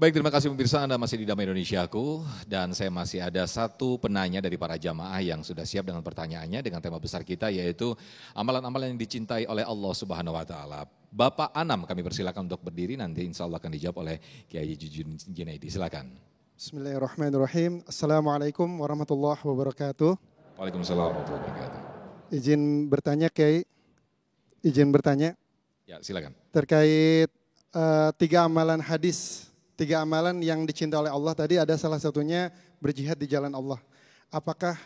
Baik, terima kasih pemirsa, Anda masih di Damai Indonesiaku dan saya masih ada satu penanya dari para jamaah yang sudah siap dengan pertanyaannya dengan tema besar kita yaitu amalan-amalan yang dicintai oleh Allah Subhanahu wa taala. Bapak Anam kami persilakan untuk berdiri, nanti insya Allah akan dijawab oleh Kiai Jujun Junaidi. Silakan. Bismillahirrahmanirrahim. Assalamualaikum warahmatullahi wabarakatuh. Waalaikumsalam warahmatullahi wabarakatuh. Izin bertanya Kiai, izin bertanya. Ya, silakan. Terkait tiga amalan yang dicintai oleh Allah tadi, ada salah satunya berjihad di jalan Allah. Apakah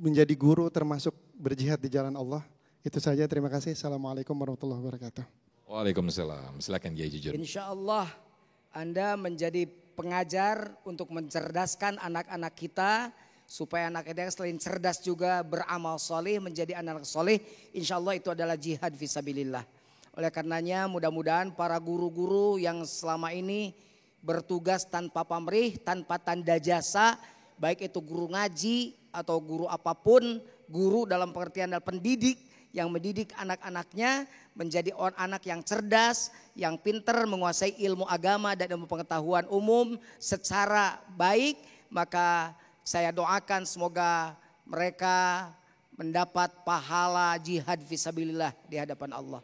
menjadi guru termasuk berjihad di jalan Allah? Itu saja, terima kasih. Assalamualaikum warahmatullahi wabarakatuh. Waalaikumsalam. Silakan Kiai Jujun. Insya Allah Anda menjadi pengajar untuk mencerdaskan anak-anak kita supaya anak kita selain cerdas juga beramal soleh, menjadi anak soleh. Insya Allah itu adalah jihad fisabilillah. Oleh karenanya mudah-mudahan para guru-guru yang selama ini bertugas tanpa pamrih, tanpa tanda jasa, baik itu guru ngaji atau guru apapun, guru dalam pengertian adalah pendidik yang mendidik anak-anaknya menjadi orang anak yang cerdas, yang pintar, menguasai ilmu agama dan ilmu pengetahuan umum secara baik, maka saya doakan semoga mereka mendapat pahala jihad fisabilillah di hadapan Allah.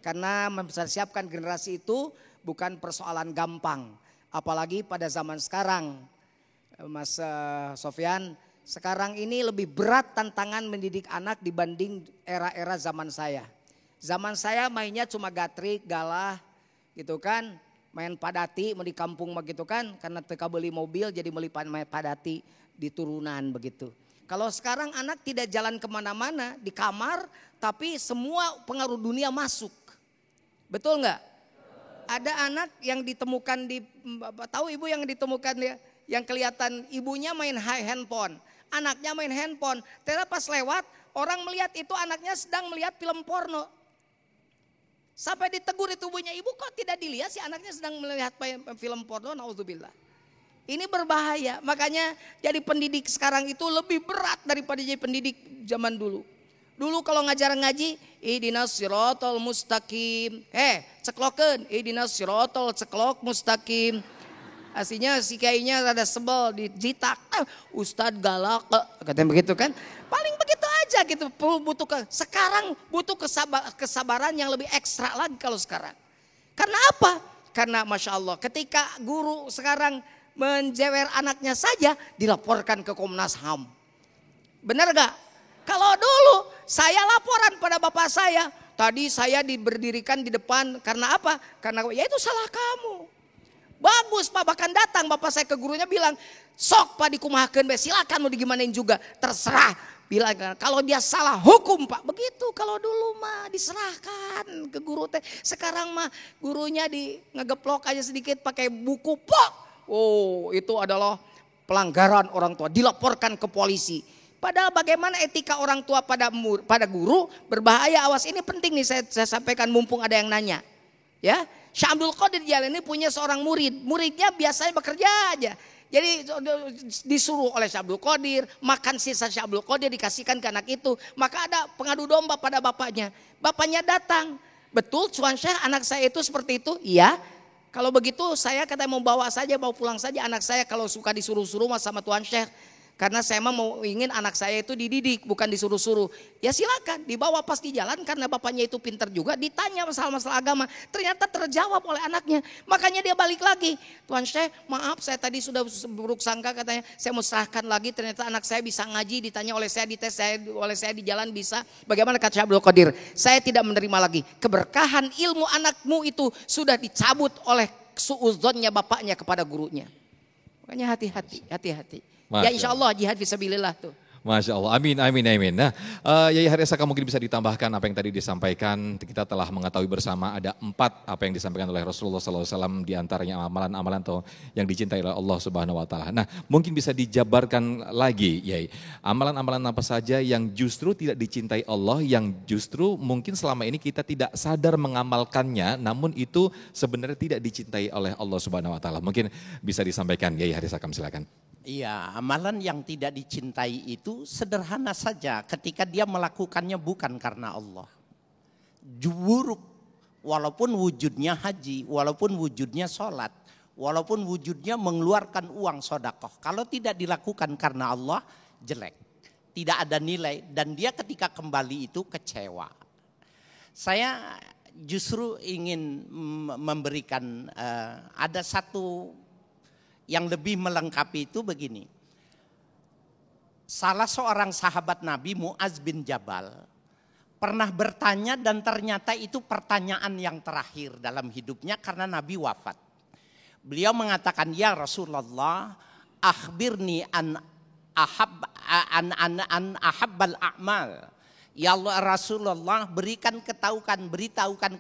Karena mempersiapkan generasi itu bukan persoalan gampang. Apalagi pada zaman sekarang, Mas Sofyan, sekarang ini lebih berat tantangan mendidik anak dibanding era-era zaman saya. Zaman saya mainnya cuma gatrik, galah gitu kan. Main padati mau di kampung begitu kan. Karena teka beli mobil jadi beli padati di turunan begitu. Kalau sekarang anak tidak jalan kemana-mana di kamar, tapi semua pengaruh dunia masuk. Betul nggak? Ada anak yang ditemukan tahu ibu yang ditemukan dia, yang kelihatan ibunya main handphone, anaknya main handphone. Ternyata pas lewat orang melihat itu anaknya sedang melihat film porno. Sampai ditegur itu ibunya, ibu kok tidak dilihat si anaknya sedang melihat film porno, naudzubillah. Ini berbahaya, makanya jadi pendidik sekarang itu lebih berat daripada jadi pendidik zaman dulu. Dulu kalau ngajar ngaji, ihdinas siratal mustaqim. Ceklokeun, ihdinas siratal ceklok mustaqim. Aslinya si kiainya rada sebel dijitak. Ustad galak, katanya begitu kan. Paling begitu aja gitu. Sekarang butuh kesabaran yang lebih ekstra lagi kalau sekarang. Karena apa? Karena Masya Allah ketika guru sekarang menjewer anaknya saja dilaporkan ke Komnas HAM. Benar gak? Kalau dulu saya laporan pada bapak saya, tadi saya diberdirikan di depan karena apa? Karena ya itu salah kamu. Bagus Pak, bahkan datang bapak saya ke gurunya bilang, sok Pak dikumahakeun be, silakan mau digimanain juga, terserah. Bilang kalau dia salah hukum Pak, begitu kalau dulu mah diserahkan ke guru teh. Sekarang mah gurunya ngegeplok aja sedikit pakai buku pok. Oh itu adalah pelanggaran orang tua, dilaporkan ke polisi. Padahal bagaimana etika orang tua pada guru berbahaya. Awas, ini penting nih saya sampaikan mumpung ada yang nanya. Ya, Syekh Abdul Qadir Jailani punya seorang murid. Muridnya biasanya bekerja aja. Jadi disuruh oleh Syekh Abdul Qadir makan sisa Syekh Abdul Qadir dikasihkan ke anak itu. Maka ada pengadu domba pada bapaknya. Bapaknya datang. Betul Tuan Syekh, anak saya itu seperti itu? Iya. Kalau begitu saya kata mau bawa pulang saja anak saya kalau suka disuruh-suruh sama Tuan Syekh. Karena saya mau ingin anak saya itu dididik, bukan disuruh-suruh. Ya silakan, dibawa pas di jalan karena bapaknya itu pintar juga. Ditanya masalah-masalah agama, ternyata terjawab oleh anaknya. Makanya dia balik lagi. Tuan Syekh, maaf saya tadi sudah buruk sangka katanya. Saya mau serahkan lagi, ternyata anak saya bisa ngaji. Ditanya oleh saya, dites oleh saya di jalan bisa. Bagaimana kata Syekh Abdul Qadir? Saya tidak menerima lagi. Keberkahan ilmu anakmu itu sudah dicabut oleh suudzonnya bapaknya kepada gurunya. Makanya hati-hati. Ya insya Allah jihad fisabilillah tuh. Masya Allah, amin. Nah, Yai Haryasa mungkin bisa ditambahkan apa yang tadi disampaikan. Kita telah mengetahui bersama ada 4 apa yang disampaikan oleh Rasulullah SAW, diantaranya amalan-amalan atau yang dicintai oleh Allah Subhanahu Wa Taala. Nah, mungkin bisa dijabarkan lagi, Yai, amalan-amalan apa saja yang justru tidak dicintai Allah, yang justru mungkin selama ini kita tidak sadar mengamalkannya, namun itu sebenarnya tidak dicintai oleh Allah Subhanahu Wa Taala. Mungkin bisa disampaikan, Yai Haryasa, silakan. Iya, amalan yang tidak dicintai itu sederhana saja ketika dia melakukannya bukan karena Allah. Buruk walaupun wujudnya haji, walaupun wujudnya sholat, walaupun wujudnya mengeluarkan uang sodakoh. Kalau tidak dilakukan karena Allah, jelek. Tidak ada nilai dan dia ketika kembali itu kecewa. Saya justru ingin memberikan ada satu yang lebih melengkapi itu begini. Salah seorang sahabat Nabi Mu'az bin Jabal pernah bertanya dan ternyata itu pertanyaan yang terakhir dalam hidupnya karena Nabi wafat. Beliau mengatakan, ya Rasulullah, akhbirni an ahabbal a'mal. Ya Allah Rasulullah, beritahukan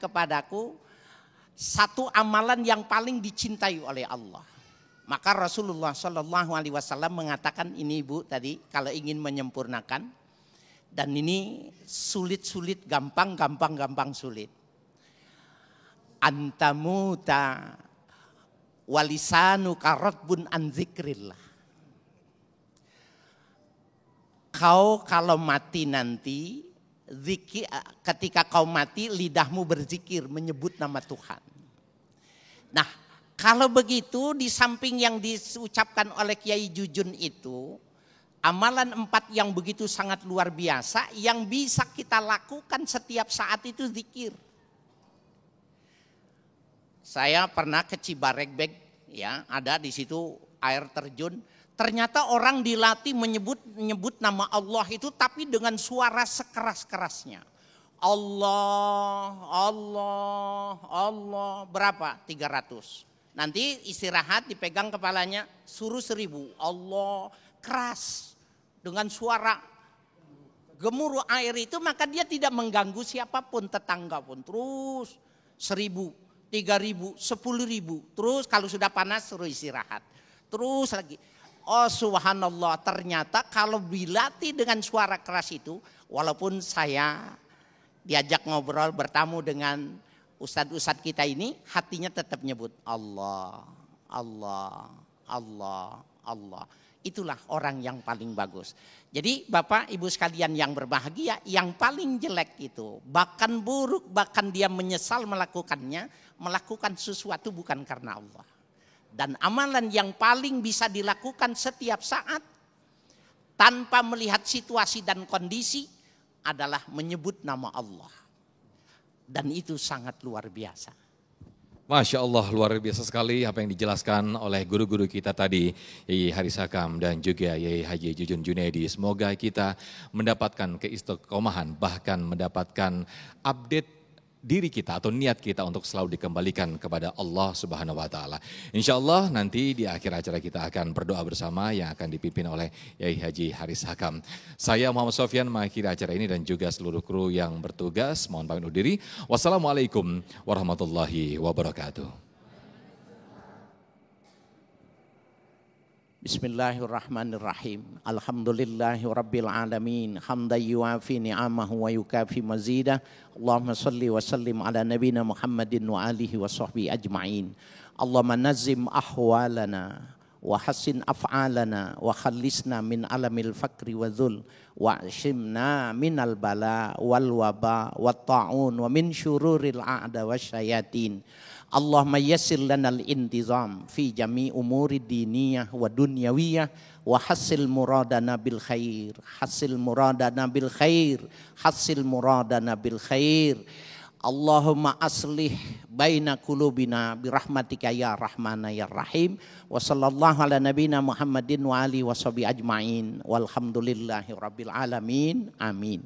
kepadaku satu amalan yang paling dicintai oleh Allah. Maka Rasulullah Shallallahu Alaihi Wasallam mengatakan, ini ibu tadi kalau ingin menyempurnakan, dan ini sulit-sulit, gampang sulit. Antamuta walisanu karatbun an zikrillah. Kau kalau mati nanti, ketika kau mati lidahmu berzikir menyebut nama Tuhan. Nah, kalau begitu di samping yang diucapkan oleh Kiai Jujun itu, amalan 4 yang begitu sangat luar biasa yang bisa kita lakukan setiap saat itu zikir. Saya pernah ke Cibaregbek, ya, ada di situ air terjun. Ternyata orang dilatih menyebut nama Allah itu tapi dengan suara sekeras-kerasnya. Allah, Allah, Allah, berapa? 300. Nanti istirahat dipegang kepalanya, suruh 1000. Allah, keras. Dengan suara gemuruh air itu maka dia tidak mengganggu siapapun, tetangga pun. Terus 1000, 3000, 10.000. Terus kalau sudah panas suruh istirahat. Terus lagi. Oh subhanallah, ternyata kalau dilatih dengan suara keras itu, walaupun saya diajak ngobrol bertamu dengan ustadz-ustadz kita ini, hatinya tetap nyebut Allah, Allah, Allah, Allah. Itulah orang yang paling bagus. Jadi Bapak Ibu sekalian yang berbahagia, yang paling jelek itu, bahkan buruk, bahkan dia menyesal melakukannya, melakukan sesuatu bukan karena Allah. Dan amalan yang paling bisa dilakukan setiap saat, tanpa melihat situasi dan kondisi, adalah menyebut nama Allah. Dan itu sangat luar biasa. Masya Allah, luar biasa sekali apa yang dijelaskan oleh guru-guru kita tadi, Yai Haris Hakam dan juga Yai Haji Jujun Junaidi. Semoga kita mendapatkan keistiqomahan, bahkan mendapatkan update diri kita atau niat kita untuk selalu dikembalikan kepada Allah Subhanahu wa taala. Insyaallah nanti di akhir acara kita akan berdoa bersama yang akan dipimpin oleh Yai Haji Haris Hakam. Saya Muhammad Sofyan mengakhiri acara ini dan juga seluruh kru yang bertugas mohon pamit undur diri. Wassalamualaikum warahmatullahi wabarakatuh. Bismillahirrahmanirrahim. Alhamdulillahi rabbil alamin. Hamdan yuafi ni'amahu wa yukafi mazidah. Allahumma salli wa sallim ala nabina Muhammadin wa alihi wa sahbihi ajma'in. Allahumma nazim ahwalana wa hassin af'alana wa khallisna min alamil fakri wa dhul wa ashimna minal bala wal waba wa ta'un wa min syururil a'da wa syayatin. Allahumma yassir lana al-intizam fi jami' umuri diniyah wa dunyawiyah wa hasil muradana bil khair, hasil muradana bil khair, hasil muradana bil khair. Allahumma aslih baina qulubina bi rahmatika ya rahmana ya rahim. Wa sallallahu ala nabina Muhammadin wa alihi wa sahbihi ajmain. Walhamdulillahi rabbil alamin. Amin.